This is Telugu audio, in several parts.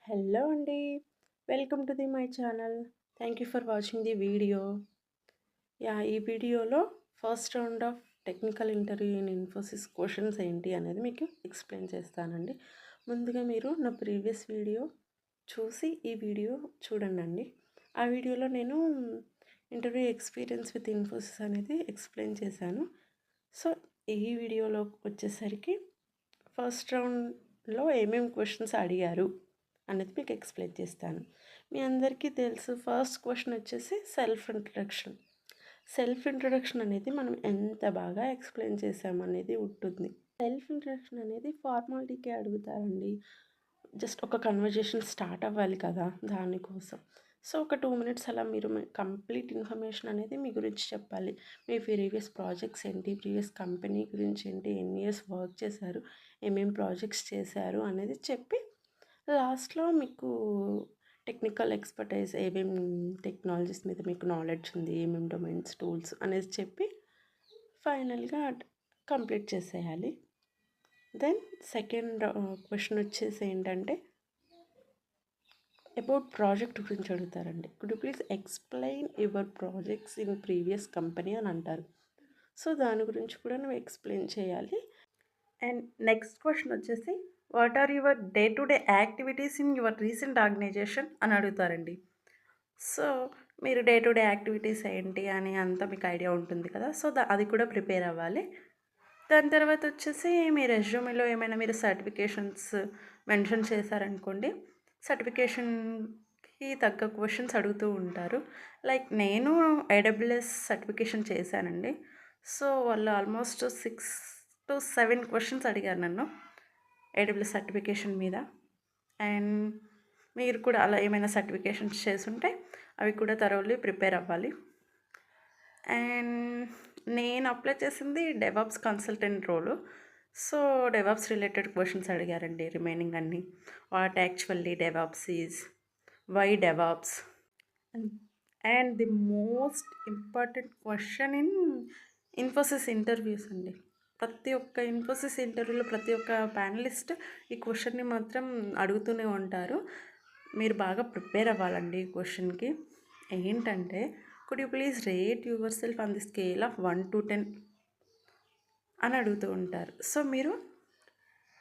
హలో అండి. Welcome to my channel. Thank you for watching the video. ఈ వీడియోలో first round of technical interview in Infosys questions ఏంటి అనేది మీకు ఎక్స్ప్లెయిన్ చేస్తానండి. ముందుగా మీరు నా ప్రీవియస్ వీడియో చూసి ఈ వీడియో చూడండి. ఆ వీడియోలో నేను ఇంటర్వ్యూ ఎక్స్పీరియన్స్ విత్ ఇన్ఫోసిస్ అనేది ఎక్స్ప్లెయిన్ చేశాను. సో ఈ వీడియోలో వచ్చేసరికి ఫస్ట్ రౌండ్లో ఏమేమి క్వశ్చన్స్ అడిగారు అనేది మీకు ఎక్స్ప్లెయిన్ చేస్తాను. మీ అందరికీ తెలుసు, ఫస్ట్ క్వశ్చన్ వచ్చేసి సెల్ఫ్ ఇంట్రడక్షన్ అనేది మనం ఎంత బాగా ఎక్స్ప్లెయిన్ చేసామనేది ఉంటుంది. సెల్ఫ్ ఇంట్రడక్షన్ అనేది ఫార్మాలిటీకే అడుగుతారండి. జస్ట్ ఒక కన్వర్జేషన్ స్టార్ట్ అవ్వాలి కదా, దానికోసం. సో ఒక 2 మినిట్స్ అలా మీరు కంప్లీట్ ఇన్ఫర్మేషన్ అనేది మీ గురించి చెప్పాలి. మీ ప్రీవియస్ ప్రాజెక్ట్స్ ఏంటి, ప్రీవియస్ కంపెనీ గురించి ఏంటి, ఎన్ని ఇయర్స్ వర్క్ చేశారు, ఏమేమి ప్రాజెక్ట్స్ చేశారు అనేది చెప్పి లాస్ట్లో మీకు టెక్నికల్ ఎక్స్పర్టైజ్ ఏమేమి టెక్నాలజీస్ మీద మీకు నాలెడ్జ్ ఉంది, ఏమేమి డొమైన్స్, టూల్స్ అనేది చెప్పి ఫైనల్గా కంప్లీట్ చేసేయాలి. దెన్ సెకండ్ క్వశ్చన్ వచ్చేసి ఏంటంటే అబౌట్ ప్రాజెక్ట్ గురించి అడుగుతారండి. Could you please explain your projects in previous company అని అంటారు. సో దాని గురించి కూడా నువ్వు ఎక్స్ప్లెయిన్ చేయాలి. అండ్ నెక్స్ట్ క్వశ్చన్ వచ్చేసి what are your day to day activities in your recent organization అని అడుగుతారండి. సో మీరు డే టు డే యాక్టివిటీస్ ఏంటి అని అంతా మీకు ఐడియా ఉంటుంది కదా. సో అది కూడా ప్రిపేర్ అవ్వాలి. దాని తర్వాత వచ్చేసి మీ రెజ్యూమేలో ఏమైనా మీరు సర్టిఫికేషన్స్ మెన్షన్ చేశారనుకోండి, సర్టిఫికేషన్కి తగ్గ క్వశ్చన్స్ అడుగుతూ ఉంటారు. లైక్ నేను AWS సర్టిఫికేషన్ చేశానండి. సో వాళ్ళు ఆల్మోస్ట్ 6 to 7 క్వశ్చన్స్ అడిగారు నన్ను AWS సర్టిఫికేషన్ మీద. అండ్ మీరు కూడా అలా ఏమైనా సర్టిఫికేషన్స్ చేసుంటే అవి కూడా థరోలీ ప్రిపేర్ అవ్వాలి. అండ్ నేను అప్లై చేసింది DevOps consultant role. So DevOps related questions అడిగారండి రిమైనింగ్ అన్నీ. What actually DevOps is, why DevOps, and the most important question in Infosys interviews అండి. ప్రతి ఒక్క ఇన్ఫోసిస్ ఇంటర్వ్యూలో ప్రతి ఒక్క ప్యానలిస్ట్ ఈ క్వశ్చన్ని మాత్రం అడుగుతూనే ఉంటారు. మీరు బాగా ప్రిపేర్ అవ్వాలండి ఈ క్వశ్చన్కి. ఏంటంటే could you please rate your self on the scale of 1 to 10 అని అడుగుతూ ఉంటారు. సో మీరు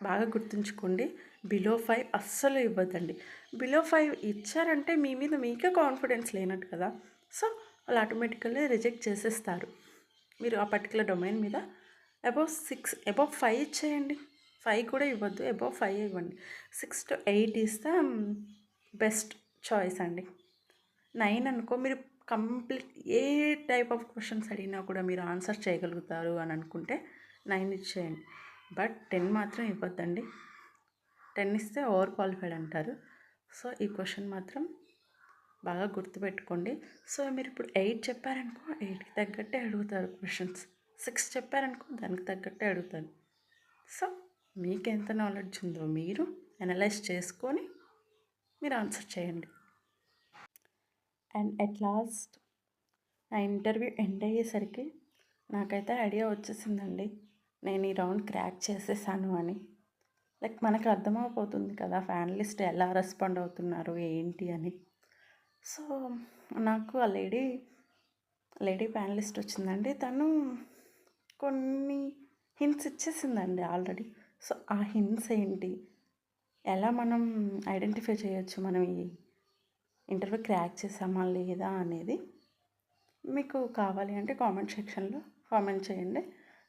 బాగా గుర్తుంచుకోండి, బిలో 5 అస్సలు ఇవ్వద్దండి. బిలో 5 ఇచ్చారంటే మీ మీద మీకే కాన్ఫిడెన్స్ లేనట్టు కదా. సో వాళ్ళు ఆటోమేటికల్లీ రిజెక్ట్ చేసేస్తారు. మీరు ఆ పర్టికులర్ డొమైన్ మీద అబౌవ్ 5 ఇచ్చేయండి. 5 కూడా ఇవ్వద్దు, అబౌవ్ 5 ఇవ్వండి. 6 to 8 ఇస్తే బెస్ట్ చాయిస్ అండి. 9 అనుకో, మీరు complete A type of questions అడిగినా కూడా మీరు ఆన్సర్ చేయగలుగుతారు అని అనుకుంటే 9 ఇచ్చేయండి. బట్ 10 మాత్రం ఇవ్వద్దండి. 10 ఇస్తే ఓవర్ క్వాలిఫైడ్ అంటారు. సో ఈ క్వశ్చన్ మాత్రం బాగా గుర్తుపెట్టుకోండి. సో మీరు ఇప్పుడు 8 చెప్పారనుకో, 8కి తగ్గట్టే అడుగుతారు క్వశ్చన్స్. 6 చెప్పారనుకో, దానికి తగ్గట్టే అడుగుతారు. సో మీకు ఎంత నాలెడ్జ్ ఉందో మీరు అనలైజ్ చేసుకొని మీరు ఆన్సర్ చేయండి. అండ్ అట్ లాస్ట్ నా ఇంటర్వ్యూ ఎండ్ అయ్యేసరికి నాకైతే ఐడియా వచ్చేసిందండి, నేను ఈ రౌండ్ క్రాక్ చేసేసాను అని. లైక్ మనకు అర్థమైపోతుంది కదా ఫ్యానలిస్ట్ ఎలా రెస్పాండ్ అవుతున్నారు ఏంటి అని. సో నాకు ఆ లేడీ ప్యానలిస్ట్ వచ్చిందండి. తను కొన్ని హింట్స్ ఇచ్చేసిందండి ఆల్రెడీ. సో ఆ హింట్స్ ఏంటి, ఎలా మనం ఐడెంటిఫై చేయొచ్చు మనం ఈ ఇంటర్వ్యూ క్రాక్ చేసామా లేదా అనేది మీకు కావాలి అంటే కామెంట్ సెక్షన్లో కామెంట్ చేయండి.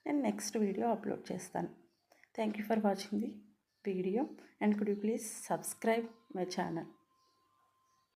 నేను నెక్స్ట్ వీడియో అప్లోడ్ చేస్తాను. Thank you for watching the video and could you please subscribe my channel.